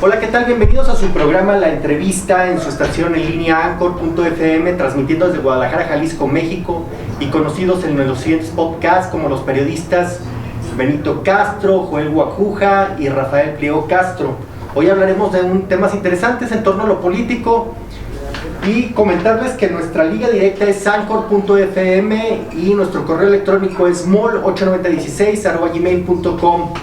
Hola, ¿qué tal? Bienvenidos a su programa La Entrevista en su estación en línea Anchor.fm, transmitiendo desde Guadalajara, Jalisco, México, y conocidos en los siguientes podcasts como los periodistas Benito Castro, Joel Guacuja y Rafael Pliego Castro. Hoy hablaremos de temas interesantes en torno a lo político y comentarles que nuestra liga directa es Anchor.fm y nuestro correo electrónico es mol8916@gmail.com.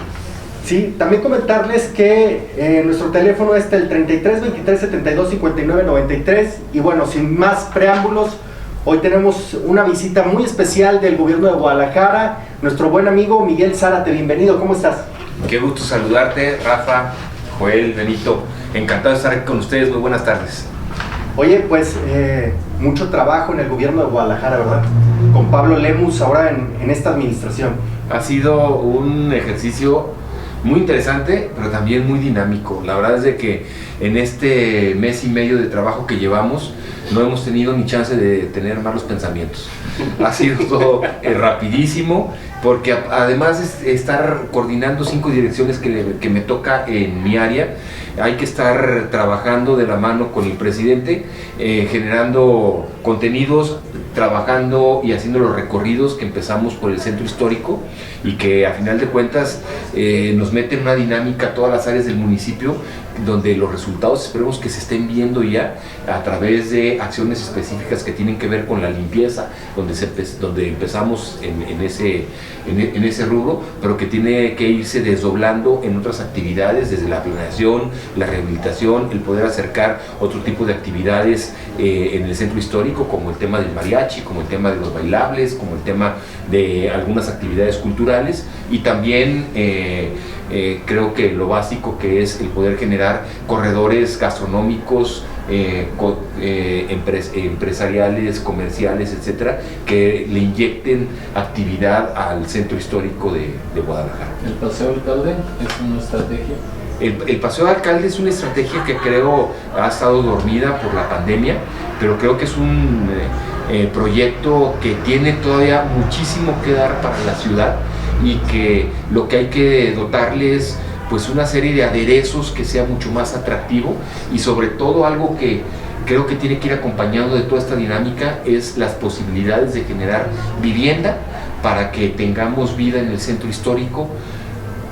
Sí, también comentarles que nuestro teléfono es el 33 23 72 59 93 y bueno, sin más preámbulos, hoy tenemos una visita muy especial del gobierno de Guadalajara, nuestro buen amigo Miguel Zárate. Bienvenido, ¿cómo estás? Qué gusto saludarte, Rafa, Joel, Benito, encantado de estar aquí con ustedes, muy buenas tardes. Oye, pues mucho trabajo en el gobierno de Guadalajara, ¿verdad? Con Pablo Lemus ahora en esta administración. Ha sido un ejercicio muy interesante, pero también muy dinámico. La verdad es de que en este mes y medio de trabajo que llevamos, no hemos tenido ni chance de tener malos pensamientos. Ha sido todo rapidísimo, porque además de estar coordinando 5 direcciones que me toca en mi área, hay que estar trabajando de la mano con el presidente, generando contenidos, trabajando y haciendo los recorridos que empezamos por el centro histórico y que a final de cuentas nos mete en una dinámica a todas las áreas del municipio, donde los resultados esperemos que se estén viendo ya a través de acciones específicas que tienen que ver con la limpieza, donde empezamos en ese rubro, pero que tiene que irse desdoblando en otras actividades, desde la planeación, la rehabilitación, el poder acercar otro tipo de actividades en el centro histórico, como el tema del mariachi, como el tema de los bailables, como el tema de algunas actividades culturales, y también creo que lo básico, que es el poder generar corredores gastronómicos, empresariales, comerciales, etcétera, que le inyecten actividad al centro histórico de Guadalajara. ¿El Paseo Alcalde es una estrategia? El Paseo Alcalde es una estrategia que creo ha estado dormida por la pandemia, pero creo que es un proyecto que tiene todavía muchísimo que dar para la ciudad, y que lo que hay que dotarle es pues una serie de aderezos que sea mucho más atractivo, y sobre todo algo que creo que tiene que ir acompañado de toda esta dinámica es las posibilidades de generar vivienda para que tengamos vida en el centro histórico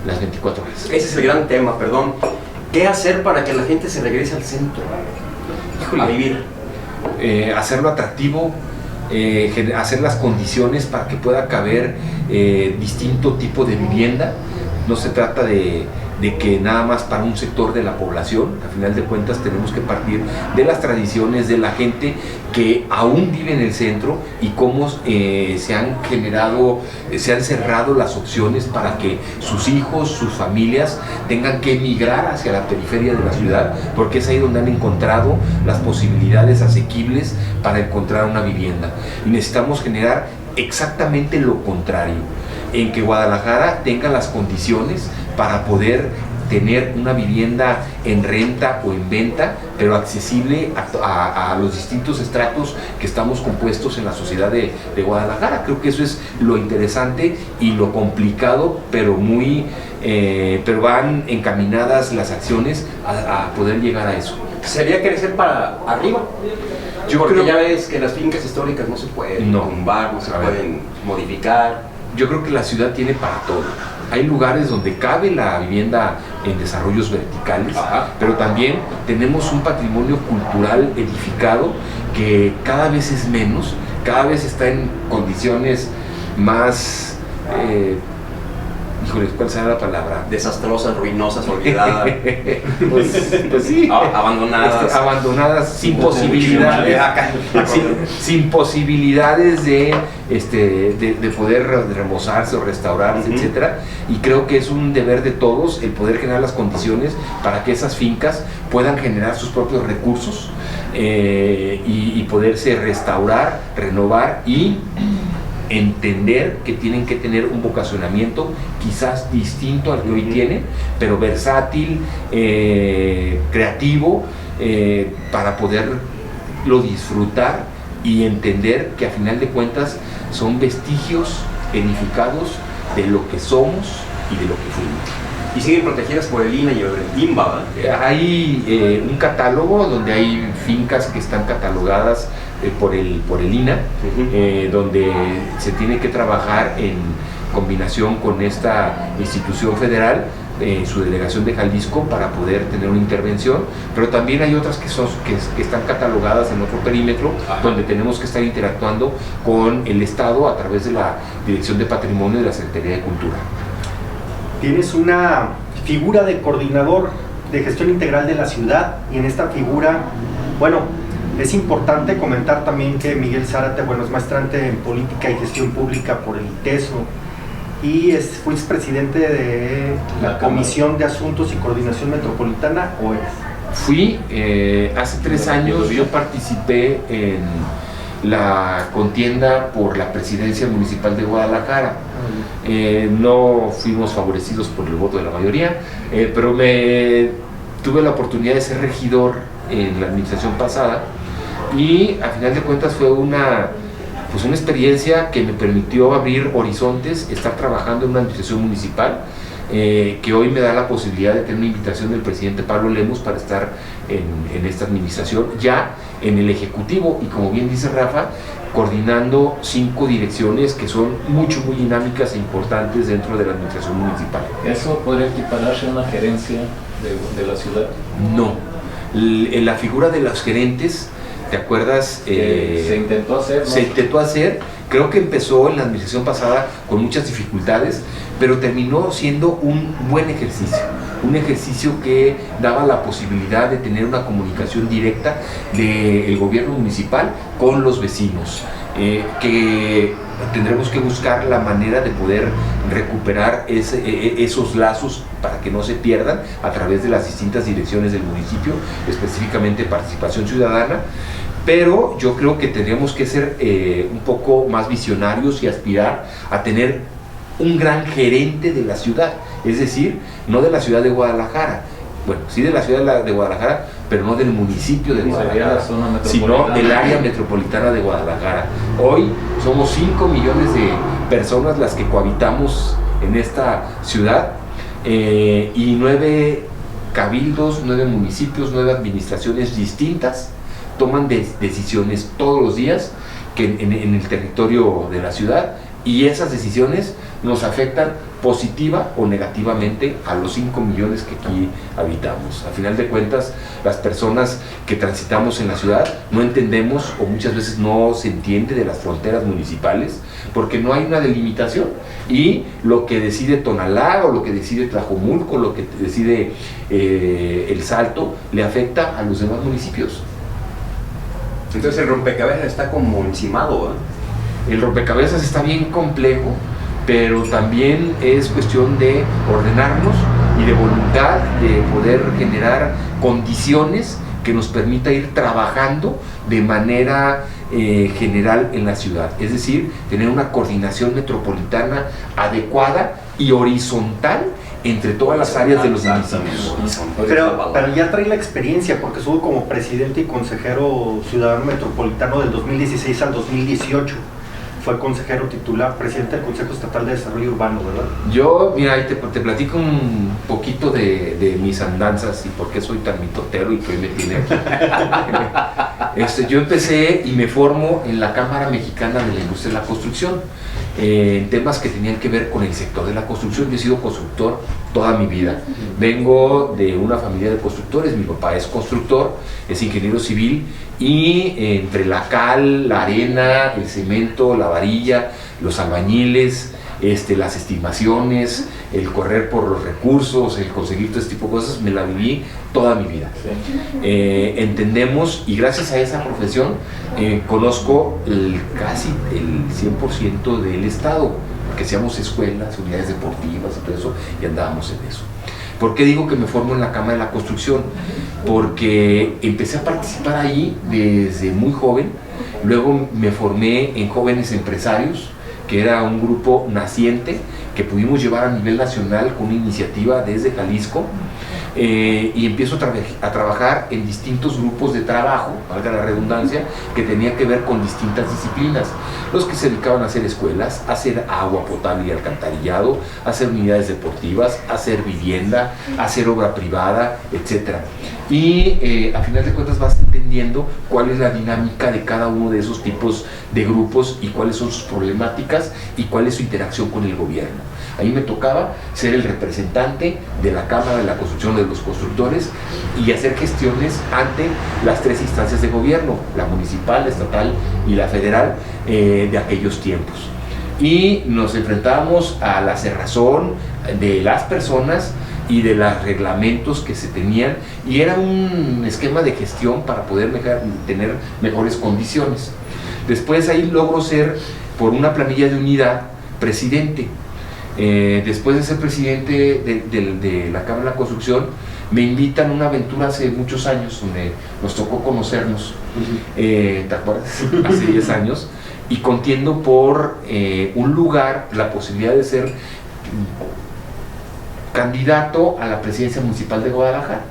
las 24 horas. Ese es el gran tema, perdón. ¿Qué hacer para que la gente se regrese al centro? Híjole, a vivir. Hacerlo atractivo, hacer las condiciones para que pueda caber distinto tipo de vivienda. No se trata de que nada más para un sector de la población. A final de cuentas tenemos que partir de las tradiciones de la gente que aún vive en el centro, y cómo se han cerrado las opciones para que sus hijos, sus familias tengan que emigrar hacia la periferia de la ciudad, porque es ahí donde han encontrado las posibilidades asequibles para encontrar una vivienda. Y necesitamos generar exactamente lo contrario, en que Guadalajara tenga las condiciones para poder tener una vivienda en renta o en venta, pero accesible a los distintos estratos que estamos compuestos en la sociedad de Guadalajara. Creo que eso es lo interesante y lo complicado, pero van encaminadas las acciones a poder llegar a eso. ¿Sería crecer para arriba? Porque ya ves que las fincas históricas no se pueden tumbar, no se pueden modificar. Yo creo que la ciudad tiene para todo. Hay lugares donde cabe la vivienda en desarrollos verticales, pero también tenemos un patrimonio cultural edificado que cada vez es menos, cada vez está en condiciones más, híjole, ¿cuál será la palabra? Desastrosas, ruinosas, olvidadas. pues sí. Abandonadas, sin posibilidades, sin posibilidades de poder remozarse o restaurarse, etcétera. Y creo que es un deber de todos el poder generar las condiciones para que esas fincas puedan generar sus propios recursos y poderse restaurar, renovar y entender que tienen que tener un vocacionamiento quizás distinto al que hoy tienen, pero versátil, creativo, para poderlo disfrutar y entender que a final de cuentas son vestigios edificados de lo que somos y de lo que fuimos. Y siguen protegidas por el INA y el INBA, ¿verdad? Hay un catálogo donde hay fincas que están catalogadas por el INA, donde se tiene que trabajar en combinación con esta institución federal, su delegación de Jalisco, para poder tener una intervención, pero también hay otras que están catalogadas en otro perímetro, donde tenemos que estar interactuando con el Estado a través de la Dirección de Patrimonio de la Secretaría de Cultura. Tienes una figura de coordinador de gestión integral de la ciudad, y en esta figura, bueno, es importante comentar también que Miguel Zárate, bueno, es maestrante en política y gestión pública por el ITESO, y fue expresidente de la Comisión de Asuntos y Coordinación Metropolitana, ¿o es? Fui, hace 3 años yo participé en la contienda por la presidencia municipal de Guadalajara. No fuimos favorecidos por el voto de la mayoría, pero tuve la oportunidad de ser regidor en la administración pasada, y a final de cuentas fue una experiencia que me permitió abrir horizontes, estar trabajando en una administración municipal, que hoy me da la posibilidad de tener una invitación del presidente Pablo Lemus para estar en esta administración, ya en el Ejecutivo, y como bien dice Rafa, coordinando 5 direcciones que son muy dinámicas e importantes dentro de la administración municipal. ¿Eso podría equipararse a una gerencia de la ciudad? No. En la figura de los gerentes, ¿te acuerdas? Se intentó hacer, ¿no? Se intentó hacer, creo que empezó en la administración pasada con muchas dificultades, pero terminó siendo un buen ejercicio, un ejercicio que daba la posibilidad de tener una comunicación directa del gobierno municipal con los vecinos, que tendremos que buscar la manera de poder recuperar esos lazos para que no se pierdan a través de las distintas direcciones del municipio, específicamente participación ciudadana. Pero yo creo que tendríamos que ser un poco más visionarios y aspirar a tener un gran gerente de la ciudad, es decir, no de la ciudad de Guadalajara, bueno, sí de la ciudad de Guadalajara, pero no del municipio de Guadalajara, sino del área metropolitana de Guadalajara. Hoy somos 5 millones de personas las que cohabitamos en esta ciudad, y 9 cabildos, 9 municipios, 9 administraciones distintas toman decisiones todos los días en el territorio de la ciudad, y esas decisiones nos afectan positiva o negativamente a los 5 millones que aquí habitamos. A final de cuentas, las personas que transitamos en la ciudad no entendemos, o muchas veces no se entiende, de las fronteras municipales, porque no hay una delimitación, y lo que decide Tonalá, o lo que decide Tlajomulco, lo que decide El Salto, le afecta a los demás municipios. Entonces el rompecabezas está como encimado, ¿eh? El rompecabezas está bien complejo, pero también es cuestión de ordenarnos y de voluntad de poder generar condiciones que nos permita ir trabajando de manera general en la ciudad, es decir, tener una coordinación metropolitana adecuada y horizontal entre todas las áreas de los municipios. Pero ya trae la experiencia, porque estuvo como presidente y consejero ciudadano metropolitano del 2016 al 2018. Fue consejero titular, presidente del Consejo Estatal de Desarrollo Urbano, ¿verdad? Yo, mira, te platico un poquito de mis andanzas y por qué soy tan mitotero y qué me tiene aquí. Yo empecé y me formo en la Cámara Mexicana de la Industria de la Construcción, en temas que tenían que ver con el sector de la construcción. Yo he sido constructor toda mi vida. Vengo de una familia de constructores, mi papá es constructor, es ingeniero civil, y entre la cal, la arena, el cemento, la varilla, los albañiles, las estimaciones, el correr por los recursos, el conseguir todo este tipo de cosas, me la viví toda mi vida. Entendemos, y gracias a esa profesión conozco casi el 100% del Estado, porque hacíamos escuelas, unidades deportivas y todo eso, y andábamos en eso. ¿Por qué digo que me formo en la Cámara de la Construcción? Porque empecé a participar ahí desde muy joven, luego me formé en Jóvenes Empresarios, que era un grupo naciente que pudimos llevar a nivel nacional con una iniciativa desde Jalisco, y empiezo a trabajar en distintos grupos de trabajo, valga la redundancia, que tenían que ver con distintas disciplinas. Los que se dedicaban a hacer escuelas, a hacer agua potable y alcantarillado, a hacer unidades deportivas, a hacer vivienda, a hacer obra privada, etc. Y a final de cuentas vas entendiendo cuál es la dinámica de cada uno de esos tipos de grupos y cuáles son sus problemáticas y cuál es su interacción con el gobierno. Ahí me tocaba ser el representante de la Cámara de la Construcción de los Constructores y hacer gestiones ante las 3 instancias de gobierno, la municipal, la estatal y la federal, de aquellos tiempos. Y nos enfrentábamos a la cerrazón de las personas y de los reglamentos que se tenían, y era un esquema de gestión para poder tener mejores condiciones. Después ahí logro ser, por una planilla de unidad, presidente. Después de ser presidente de la Cámara de la Construcción, me invitan a una aventura hace muchos años, donde nos tocó conocernos, ¿te acuerdas? Hace 10 años, y contiendo por un lugar la posibilidad de ser candidato a la presidencia municipal de Guadalajara.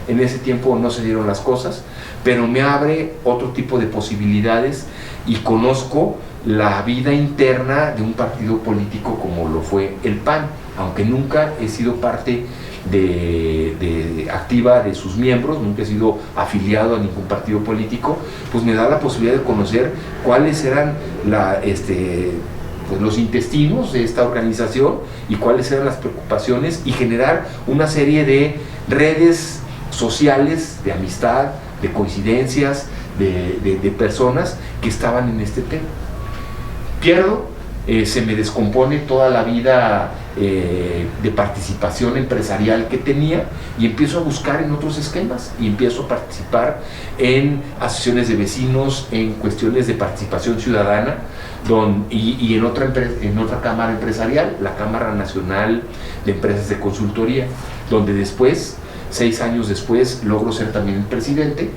En ese tiempo no se dieron las cosas, pero me abre otro tipo de posibilidades y conozco la vida interna de un partido político como lo fue el PAN, aunque nunca he sido parte activa de sus miembros, nunca he sido afiliado a ningún partido político, pues me da la posibilidad de conocer cuáles eran pues los intestinos de esta organización y cuáles eran las preocupaciones, y generar una serie de redes sociales, de amistad, de coincidencias, de personas que estaban en este tema. Pierdo, se me descompone toda la vida de participación empresarial que tenía, y empiezo a buscar en otros esquemas y empiezo a participar en asociaciones de vecinos, en cuestiones de participación ciudadana, y en otra cámara empresarial, la Cámara Nacional de Empresas de Consultoría, donde después, 6 años después, logro ser también el presidente,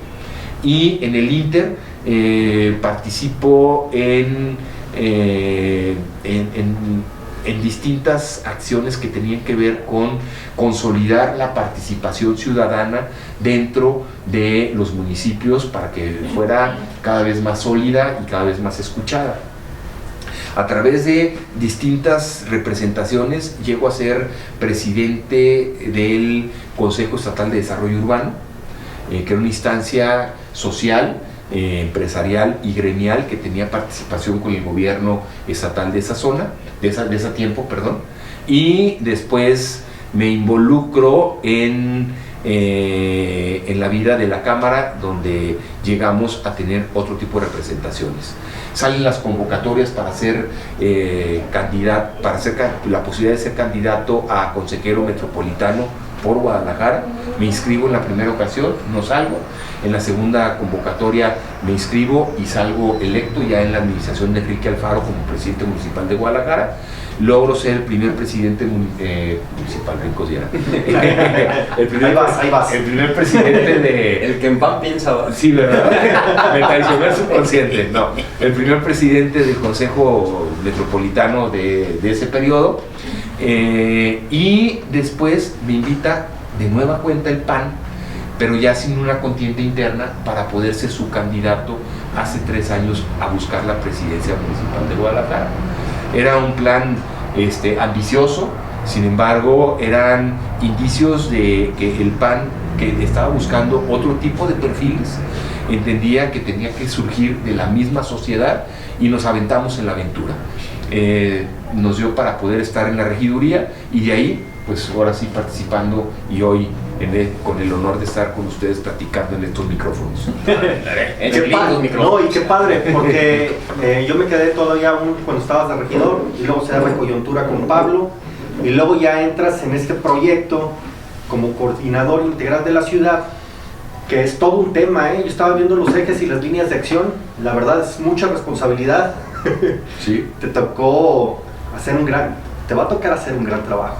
y en el Inter participo en distintas acciones que tenían que ver con consolidar la participación ciudadana dentro de los municipios para que fuera cada vez más sólida y cada vez más escuchada. A través de distintas representaciones llego a ser presidente del Consejo Estatal de Desarrollo Urbano, que era una instancia social, empresarial y gremial que tenía participación con el gobierno estatal de esa zona, de ese tiempo, perdón, y después me involucro en la vida de la Cámara, donde llegamos a tener otro tipo de representaciones. Salen las convocatorias para ser candidato, la posibilidad de ser candidato a consejero metropolitano por Guadalajara. Me inscribo en la primera ocasión, no salgo. En la segunda convocatoria me inscribo y salgo electo ya en la administración de Enrique Alfaro como presidente municipal de Guadalajara. Logro ser el primer presidente municipal, Rincos ya. Ahí vas. El primer presidente de... El que en PAN piensa. Sí, ¿verdad? Me traicionó el subconsciente. No, el primer presidente del Consejo Metropolitano de ese periodo. Y después me invita de nueva cuenta el PAN, pero ya sin una contienda interna, para poder ser su candidato hace 3 años a buscar la presidencia municipal de Guadalajara. Era un plan ambicioso, sin embargo eran indicios de que el PAN, que estaba buscando otro tipo de perfiles, entendía que tenía que surgir de la misma sociedad, y nos aventamos en la aventura. Nos dio para poder estar en la regiduría, y de ahí pues ahora sí participando, y hoy con el honor de estar con ustedes platicando en estos micrófonos. No, y qué padre, porque yo me quedé todavía cuando estabas de regidor, y luego se da la coyuntura con Pablo, y luego ya entras en este proyecto como coordinador integral de la ciudad, que es todo un tema, ¿eh? Yo estaba viendo los ejes y las líneas de acción, la verdad es mucha responsabilidad. Sí. Te va a tocar hacer un gran trabajo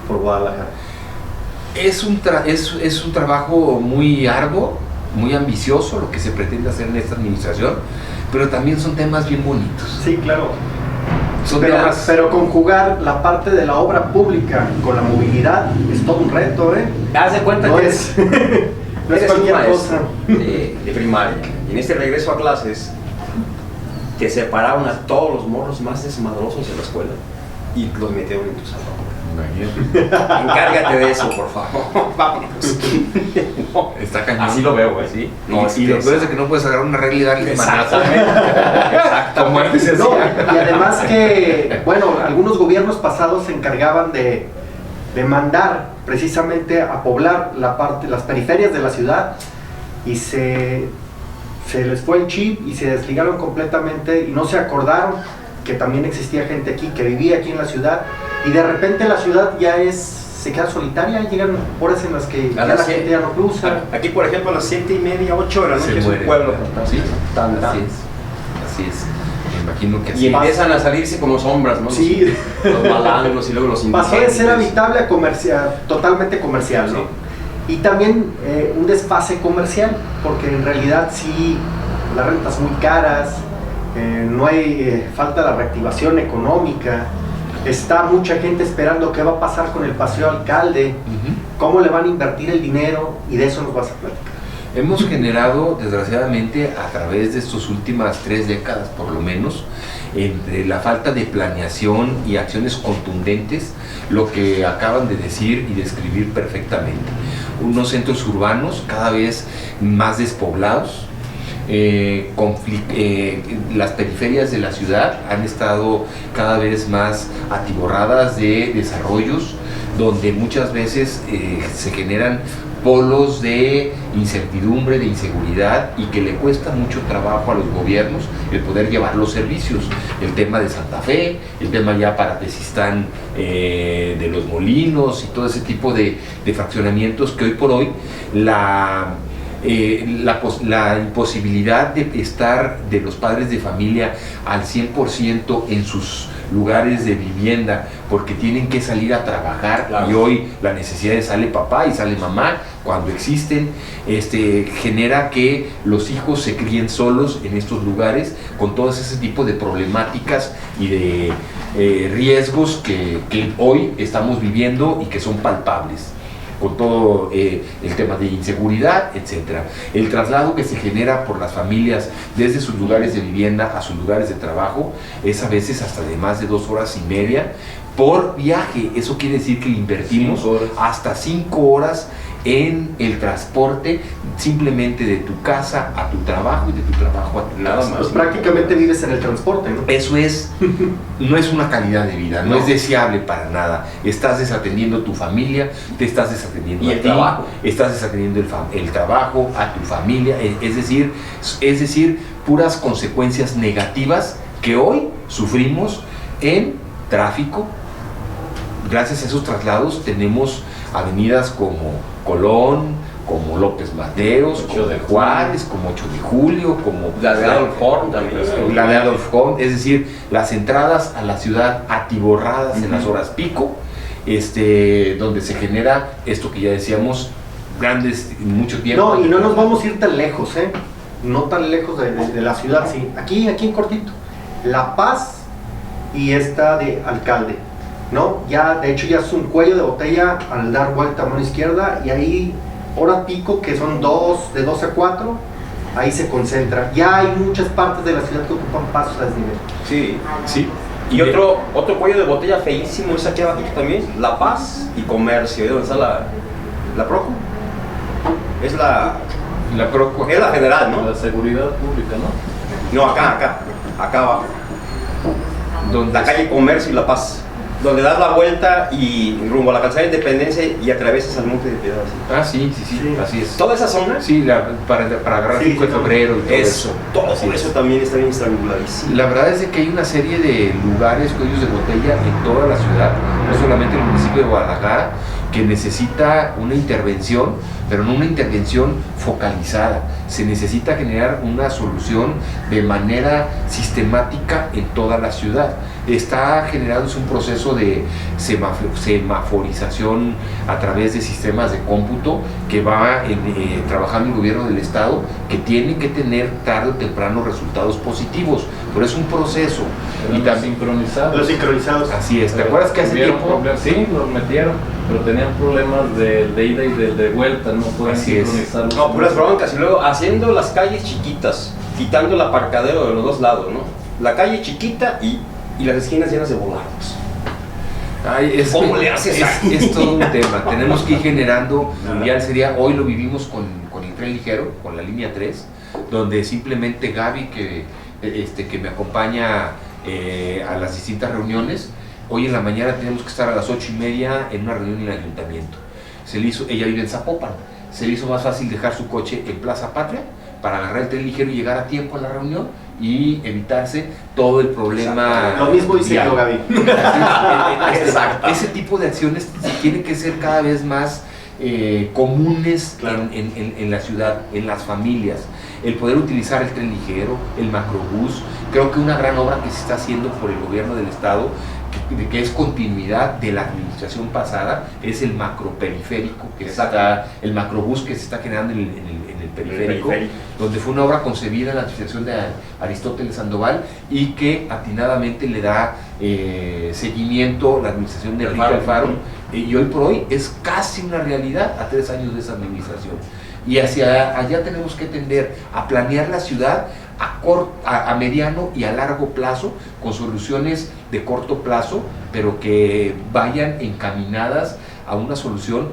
por Guadalajara. Es un trabajo muy arduo, muy ambicioso lo que se pretende hacer en esta administración, pero también son temas bien bonitos. Sí, claro. son temas... Pero conjugar la parte de la obra pública con la movilidad es todo un reto, ¿eh? Haz de cuenta No que es, no es eres un cualquier maestro cosa. de primaria. Y en este regreso a clases, te separaron a todos los morros más desmadrosos de la escuela y los metieron en tu salón. Imagínate. Encárgate de eso, por favor. Vámonos. No, Está cañón. así lo veo, güey. ¿Sí? No, y lo peor es de que no puedes agarrar una regla y darle manazo. Exactamente. Como antes se No, hacía. y además que, bueno, algunos gobiernos pasados se encargaban de mandar precisamente a poblar las periferias de la ciudad y se les fue el chip y se desligaron completamente y no se acordaron que también existía gente aquí, que vivía aquí en la ciudad, y de repente la ciudad se queda solitaria, llegan horas en las que ya la gente ya no cruza. Aquí, por ejemplo, a las 7:30, 8 de la noche Se es un muere. pueblo. Sí, Tan, tan. así es. Me imagino que Y así. empiezan a salirse como sombras, ¿no? Sí. Los malandros y luego los indigentes. Pasó de ser habitable a comercial, totalmente comercial, ¿no? Y también un desfase comercial, porque en realidad sí, las rentas muy caras, no hay, falta la reactivación económica, está mucha gente esperando qué va a pasar con el paseo alcalde, cómo le van a invertir el dinero, y de eso nos vas a platicar. Hemos generado, desgraciadamente, a través de estas últimas 3 décadas por lo menos, entre la falta de planeación y acciones contundentes, lo que acaban de decir y describir perfectamente. Unos centros urbanos cada vez más despoblados, las periferias de la ciudad han estado cada vez más atiborradas de desarrollos donde muchas veces se generan polos de incertidumbre, de inseguridad, y que le cuesta mucho trabajo a los gobiernos el poder llevar los servicios. El tema de Santa Fe, el tema ya para Tezistán de Los Molinos y todo ese tipo de fraccionamientos que hoy por hoy la imposibilidad de estar de los padres de familia al 100% en sus lugares de vivienda porque tienen que salir a trabajar, claro. Y hoy la necesidad de sale papá y sale mamá cuando existen, genera que los hijos se críen solos en estos lugares con todo ese tipo de problemáticas y de riesgos que hoy estamos viviendo y que son palpables, con todo el tema de inseguridad, etcétera. El traslado que se genera por las familias desde sus lugares de vivienda a sus lugares de trabajo es a veces hasta de más de 2 horas y media por viaje. Eso quiere decir que le invertimos hasta 5 horas en el transporte, simplemente de tu casa a tu trabajo y de tu trabajo a tu casa. Pues prácticamente vives en el transporte, ¿no? Eso no es una calidad de vida, no es deseable para nada. Estás desatendiendo tu familia, te estás desatendiendo y a el ti, trabajo. Estás desatendiendo el trabajo, a tu familia, es decir, puras consecuencias negativas que hoy sufrimos en tráfico. Gracias a esos traslados tenemos avenidas como Colón, como López Mateos, como de Juárez, como 8 de Julio, como la de Adolf Horn también. La de Adolf Horn, es decir, las entradas a la ciudad atiborradas en las horas pico, donde se genera esto que ya decíamos, grandes, mucho tiempo. No, y no nos vamos a ir tan lejos, no tan lejos de la ciudad, sí. Aquí en cortito, La Paz y esta de Alcalde, ¿no? Ya, de hecho, ya es un cuello de botella al dar vuelta a mano izquierda, y ahí hora pico, que son de 2 a 4, ahí se concentra. Ya hay muchas partes de la ciudad que ocupan pasos a desnivel. Sí, sí. Y otro cuello de botella feísimo es aquí abajo también, La Paz y Comercio. ¿Dónde está la Proco? Es la Proco. Es la general, ¿no? La seguridad pública, ¿no? No, acá abajo. ¿Dónde? La calle Comercio y La Paz, donde das la vuelta y rumbo a la calzada de Independencia y atravesas al Monte de Piedad. Sí, así es. ¿Toda esa zona? Sí, para agarrar 5 de febrero y todo eso. Todo eso también está bien estrangularísimo. La verdad es de que hay una serie de lugares, cuellos de botella en toda la ciudad, no solamente en el municipio de Guadalajara, que necesita una intervención, pero no una intervención focalizada, se necesita generar una solución de manera sistemática en toda la ciudad. Está generándose un proceso de semaforización a través de sistemas de cómputo que va trabajando el gobierno del estado, que tiene que tener tarde o temprano resultados positivos, pero es un proceso. Y también sincronizados. Los sincronizados. Así es. ¿Te acuerdas que hace tiempo? Sí, los metieron, pero tenían problemas de ida y de vuelta, no pueden sincronizarlos. No, puras broncas. Y luego haciendo las calles chiquitas, quitando el aparcadero de los dos lados, ¿no? La calle chiquita y las esquinas llenas de volados. Ay, ¿Cómo le haces ahí? Es todo un tema. Tenemos que ir generando, ya sería, hoy lo vivimos con el tren ligero, con la línea 3, donde simplemente Gaby, que me acompaña a las distintas reuniones, hoy en la mañana tenemos que estar a las 8:30 en una reunión en el ayuntamiento. Ella vive en Zapopan, se le hizo más fácil dejar su coche en Plaza Patria para agarrar el tren ligero y llegar a tiempo a la reunión y evitarse todo el problema. Lo mismo hice yo, Gaby. Exacto. Ese tipo de acciones tienen que ser cada vez más comunes, claro, en la ciudad, en las familias. El poder utilizar el tren ligero, el macrobús. Creo que una gran obra que se está haciendo por el gobierno del estado, que es continuidad de la administración pasada, es el macroperiférico, el macrobús que se está generando en el periférico, donde fue una obra concebida en la administración de Aristóteles Sandoval y que atinadamente le da seguimiento la administración de Enrique Alfaro, y hoy por hoy es casi una realidad a 3 años de esa administración. Y hacia allá tenemos que tender a planear la ciudad a mediano y a largo plazo, con soluciones de corto plazo, pero que vayan encaminadas a una solución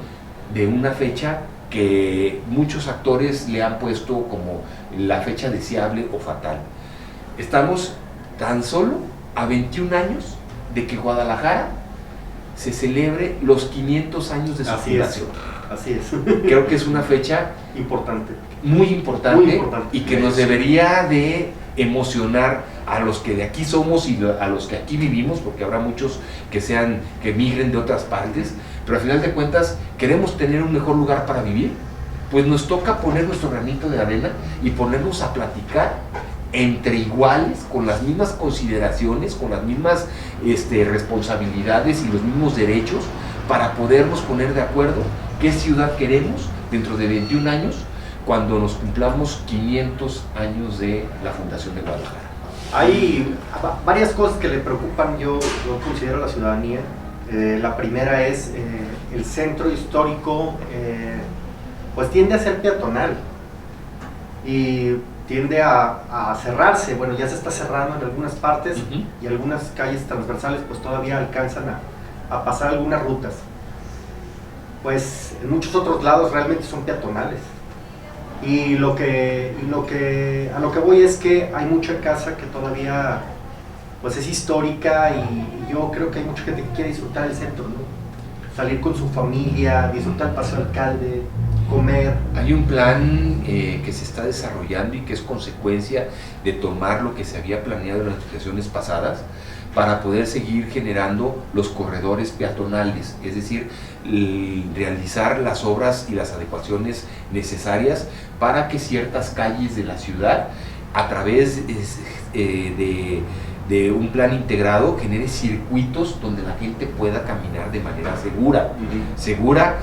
de una fecha que muchos actores le han puesto como la fecha deseable o fatal. Estamos tan solo a 21 años de que Guadalajara se celebre los 500 años de su fundación. Así es. Creo que es una fecha importante. Muy importante y que nos debería de emocionar a los que de aquí somos y a los que aquí vivimos, porque habrá muchos que migren de otras partes, pero al final de cuentas queremos tener un mejor lugar para vivir, pues nos toca poner nuestro granito de arena y ponernos a platicar entre iguales, con las mismas consideraciones, con las mismas responsabilidades y los mismos derechos, para podernos poner de acuerdo qué ciudad queremos dentro de 21 años, cuando nos cumplamos 500 años de la fundación de Guadalajara. Hay varias cosas que le preocupan, yo considero, a la ciudadanía. La primera es el centro histórico, pues tiende a ser peatonal y tiende a cerrarse. Bueno, ya se está cerrando en algunas partes, y algunas calles transversales pues todavía alcanzan a pasar algunas rutas. Pues en muchos otros lados realmente son peatonales. Y a lo que voy es que hay mucha casa que todavía pues es histórica, y yo creo que hay mucha gente que quiere disfrutar el centro, ¿no? Salir con su familia, disfrutar el Paseo Alcalde, comer. Hay un plan que se está desarrollando y que es consecuencia de tomar lo que se había planeado en las administraciones pasadas, para poder seguir generando los corredores peatonales, es decir, realizar las obras y las adecuaciones necesarias para que ciertas calles de la ciudad, a través de un plan integrado, genere circuitos donde la gente pueda caminar de manera segura,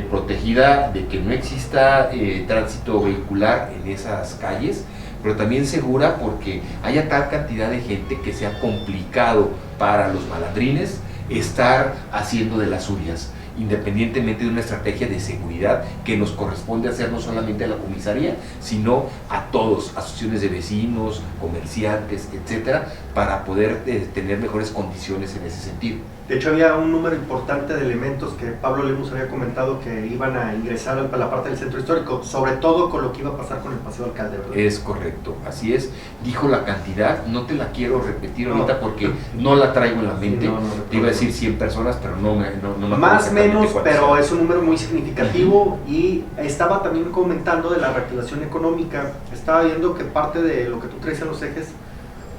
protegida de que no exista tránsito vehicular en esas calles, pero también segura porque haya tal cantidad de gente que sea complicado para los malandrines estar haciendo de las suyas, independientemente de una estrategia de seguridad que nos corresponde hacer no solamente a la comisaría, sino a todos, asociaciones de vecinos, comerciantes, etcétera, para poder tener mejores condiciones en ese sentido. De hecho, había un número importante de elementos que Pablo Lemus había comentado que iban a ingresar a la parte del centro histórico, sobre todo con lo que iba a pasar con el Paseo Alcalde, ¿verdad? Es correcto, así es. Dijo la cantidad, no te la quiero repetir ahorita porque no la traigo en la mente. Te iba a decir 100 personas, pero no me más o menos, pero es un número muy significativo. Y estaba también comentando de la reactivación económica. Estaba viendo que parte de lo que tú traes en los ejes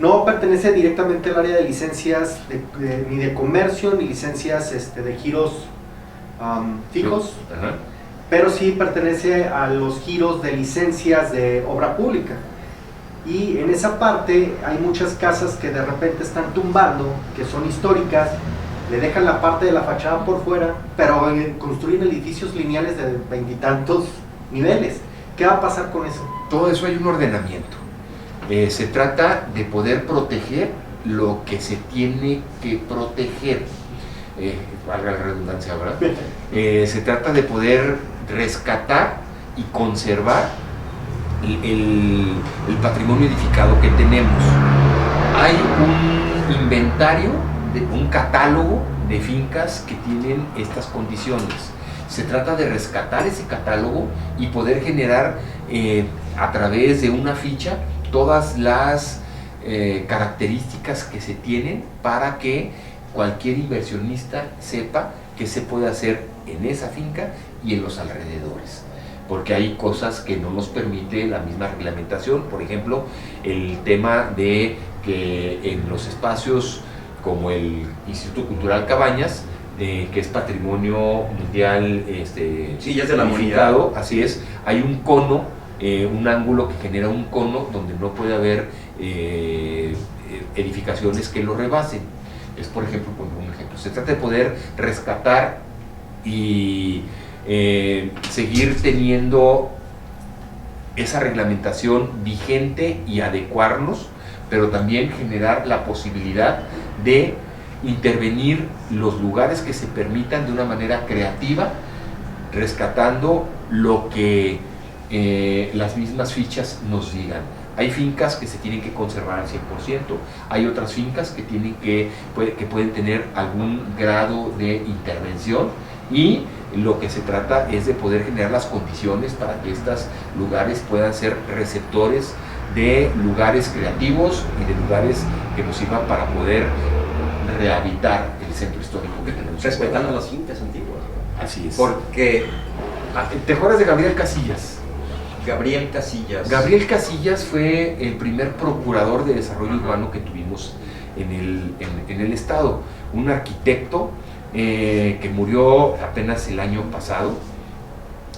no pertenece directamente al área de licencias ni de comercio, ni licencias de giros fijos. pero sí pertenece a los giros de licencias de obra pública. Y en esa parte hay muchas casas que de repente están tumbando, que son históricas, le dejan la parte de la fachada por fuera, pero construyen edificios lineales de 20 y tantos niveles. ¿Qué va a pasar con eso? Todo eso hay un ordenamiento. Se trata de poder proteger lo que se tiene que proteger. Valga la redundancia, ¿verdad? Se trata de poder rescatar y conservar el patrimonio edificado que tenemos. Hay un inventario, un catálogo de fincas que tienen estas condiciones. Se trata de rescatar ese catálogo y poder generar a través de una ficha todas las características que se tienen para que cualquier inversionista sepa qué se puede hacer en esa finca y en los alrededores, porque hay cosas que no nos permite la misma reglamentación. Por ejemplo, el tema de que en los espacios como el Instituto Cultural Cabañas, que es patrimonio mundial, sí, ya es de la unificado, humanidad. así es, hay un cono, un ángulo que genera un cono donde no puede haber edificaciones que lo rebasen. Es, por ejemplo, un ejemplo. Se trata de poder rescatar y seguir teniendo esa reglamentación vigente y adecuarnos, pero también generar la posibilidad de intervenir los lugares que se permitan de una manera creativa, rescatando lo que las mismas fichas nos digan. Hay fincas que se tienen que conservar al 100%, hay otras fincas que pueden tener algún grado de intervención, y lo que se trata es de poder generar las condiciones para que estos lugares puedan ser receptores de lugares creativos y de lugares que nos sirvan para poder rehabilitar el centro histórico que tenemos. Respetando las fincas antiguas. Así es. Porque ¿te acuerdas de Gabriel Casillas? Gabriel Casillas. Gabriel Casillas fue el primer procurador de desarrollo urbano que tuvimos en el estado, un arquitecto que murió apenas el año pasado,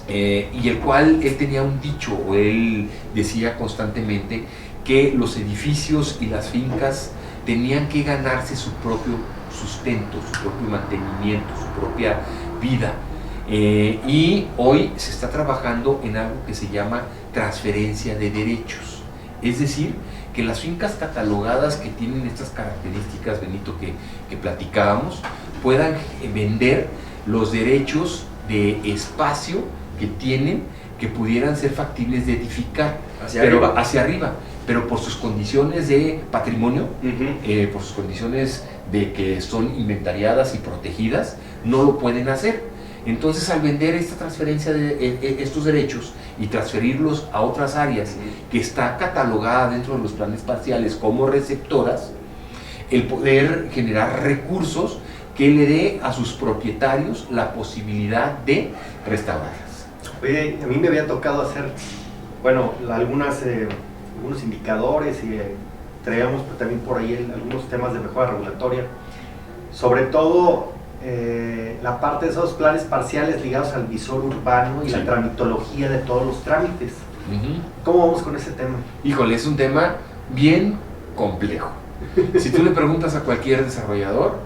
y el cual él tenía un dicho, o él decía constantemente que los edificios y las fincas tenían que ganarse su propio sustento, su propio mantenimiento, su propia vida. Y hoy se está trabajando en algo que se llama transferencia de derechos, es decir, que las fincas catalogadas que tienen estas características, Benito, que platicábamos, puedan vender los derechos de espacio que tienen, que pudieran ser factibles de edificar hacia arriba, pero por sus condiciones de patrimonio, por sus condiciones de que son inventariadas y protegidas, no lo pueden hacer. Entonces, al vender esta transferencia de estos derechos y transferirlos a otras áreas que está catalogada dentro de los planes parciales como receptoras, el poder generar recursos que le dé a sus propietarios la posibilidad de restaurarlas. Oye, a mí me había tocado hacer, bueno, algunos indicadores, y traíamos también por ahí algunos temas de mejora regulatoria, sobre todo la parte de esos planes parciales ligados al visor urbano y la tramitología de todos los trámites. ¿Cómo vamos con ese tema? Híjole, es un tema bien complejo. Si tú le preguntas a cualquier desarrollador,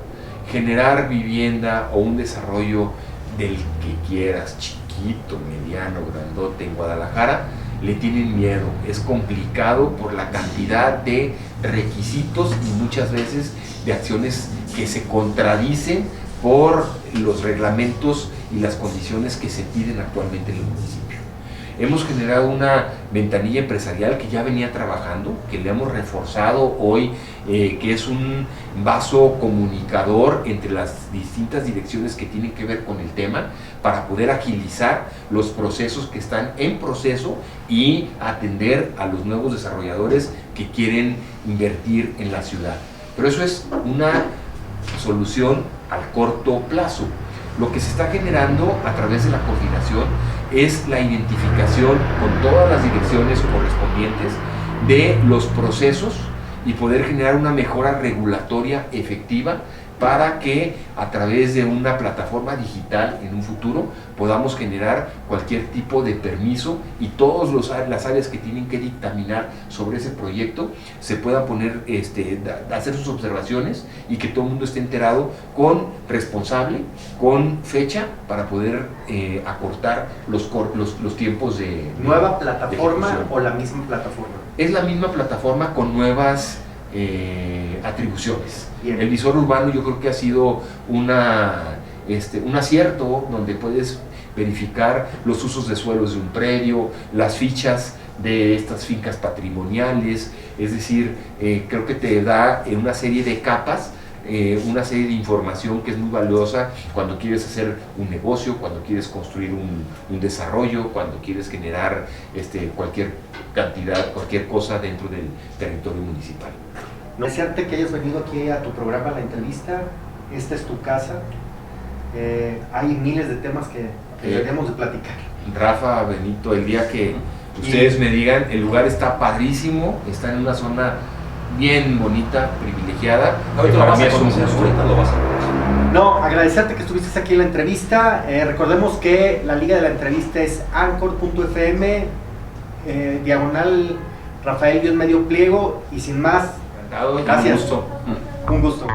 generar vivienda o un desarrollo del que quieras, chiquito, mediano, grandote, en Guadalajara, le tienen miedo. Es complicado por la cantidad de requisitos y muchas veces de acciones que se contradicen por los reglamentos y las condiciones que se piden actualmente en el municipio. Hemos generado una ventanilla empresarial que ya venía trabajando, que le hemos reforzado hoy, que es un vaso comunicador entre las distintas direcciones que tienen que ver con el tema, para poder agilizar los procesos que están en proceso y atender a los nuevos desarrolladores que quieren invertir en la ciudad. Pero eso es una solución al corto plazo. Lo que se está generando a través de la coordinación es la identificación con todas las direcciones correspondientes de los procesos y poder generar una mejora regulatoria efectiva para que a través de una plataforma digital en un futuro podamos generar cualquier tipo de permiso y todas las áreas que tienen que dictaminar sobre ese proyecto se puedan poner, hacer sus observaciones y que todo el mundo esté enterado con responsable, con fecha para poder acortar los tiempos de ¿Nueva plataforma ejecución. o la misma plataforma? Es la misma plataforma con nuevas atribuciones. Bien. El visor urbano yo creo que ha sido un acierto donde puedes verificar los usos de suelos de un predio, las fichas de estas fincas patrimoniales, es decir, creo que te da una serie de capas, una serie de información que es muy valiosa cuando quieres hacer un negocio, cuando quieres construir un desarrollo, cuando quieres generar cualquier cantidad, cualquier cosa dentro del territorio municipal. No desearte que hayas venido aquí a tu programa, La Entrevista. Esta es tu casa. Hay miles de temas que deberíamos de platicar. Rafa, Benito, el día que ustedes me digan, el lugar está padrísimo, está en una zona bien bonita, privilegiada. Ahorita Para lo vas mí a es un conocer, gusto. ahorita lo vas a conocer. No, agradecerte que estuviste aquí en la entrevista. Recordemos que la liga de la entrevista es anchor.fm, diagonal Rafael Medio Pliego, y sin más, Encantado, gracias. un gusto. Un gusto.